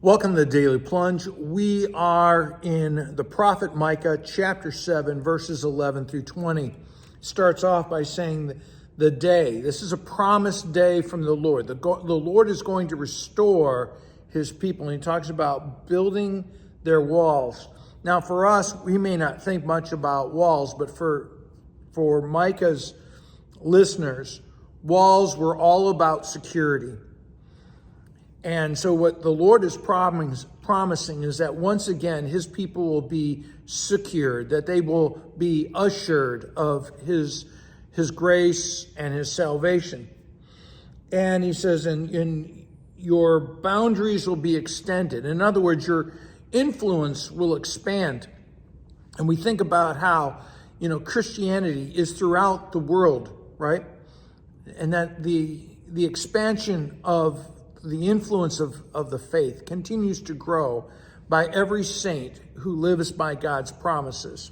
Welcome to the Daily Plunge. We are in the prophet Micah, chapter 7, verses 11 through 20. Starts off by saying the day. This is a promised day from the Lord. The Lord is going to restore his people. And he talks about building their walls. Now, for us, we may not think much about walls, but for Micah's listeners, walls were all about security. And so what the Lord is promising is that once again, his people will be secured, that they will be assured of his grace and his salvation. And he says, and your boundaries will be extended. In other words, your influence will expand. And we think about how, Christianity is throughout the world, right? And that the expansion of the influence of the faith continues to grow by every saint who lives by God's promises.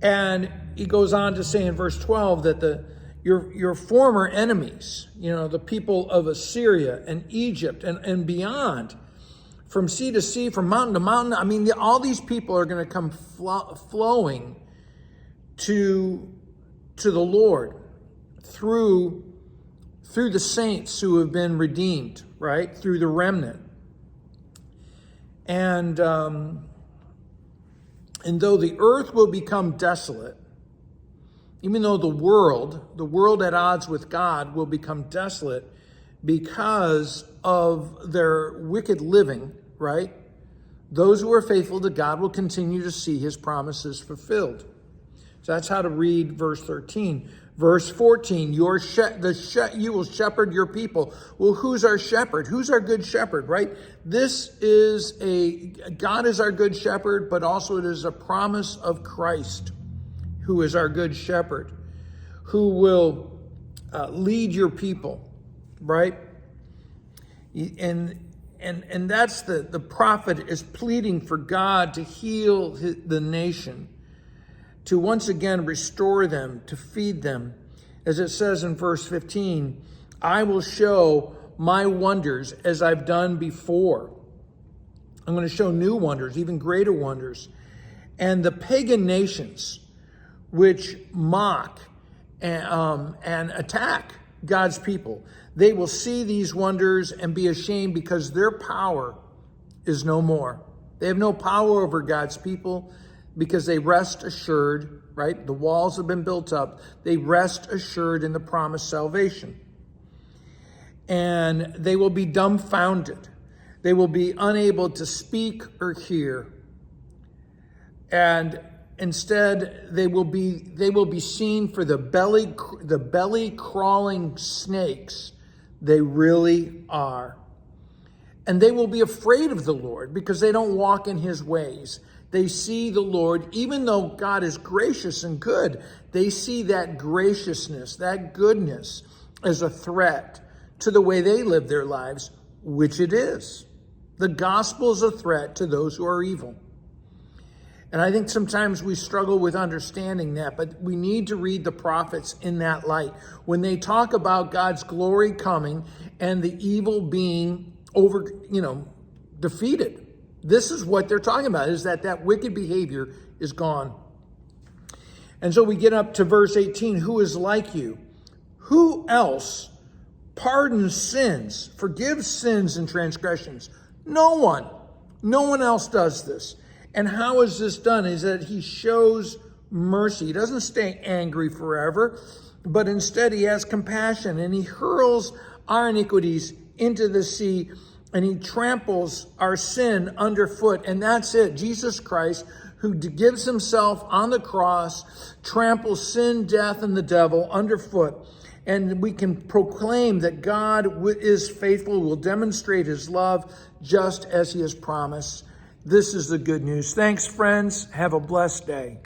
And he goes on to say in verse 12 that your former enemies, the people of Assyria and Egypt and beyond, from sea to sea, from mountain to mountain, all these people are going to come flowing to the Lord through the saints who have been redeemed, right? Through the remnant. And though the earth will become desolate, even though the world at odds with God will become desolate because of their wicked living, right? Those who are faithful to God will continue to see his promises fulfilled. So that's how to read verse 13. Verse 14, you will shepherd your people. Well, who's our shepherd? Who's our good shepherd, right? God is our good shepherd, but also it is a promise of Christ, who is our good shepherd, who will lead your people, right? And that's the prophet is pleading for God to heal the nation, to once again restore them, to feed them. As it says in verse 15, I will show my wonders as I've done before. I'm going to show new wonders, even greater wonders. And the pagan nations which mock and attack God's people, they will see these wonders and be ashamed because their power is no more. They have no power over God's people, because they rest assured, right? The walls have been built up. They rest assured in the promised salvation. And they will be dumbfounded. They will be unable to speak or hear. And instead, they will be seen for the belly crawling snakes they really are. And they will be afraid of the Lord because they don't walk in his ways. They see the Lord, even though God is gracious and good, they see that graciousness, that goodness as a threat to the way they live their lives, which it is. The gospel is a threat to those who are evil. And I think sometimes we struggle with understanding that, but we need to read the prophets in that light. When they talk about God's glory coming and the evil being defeated, this is what they're talking about, is that wicked behavior is gone. And so we get up to verse 18, who is like you? Who else pardons sins, forgives sins and transgressions? No one. No one else does this. And how is this done? Is that he shows mercy. He doesn't stay angry forever, but instead he has compassion and he hurls our iniquities into the sea, and he tramples our sin underfoot. And that's it. Jesus Christ, who gives himself on the cross, tramples sin, death, and the devil underfoot. And we can proclaim that God is faithful, will demonstrate his love just as he has promised. This is the good news. Thanks, friends. Have a blessed day.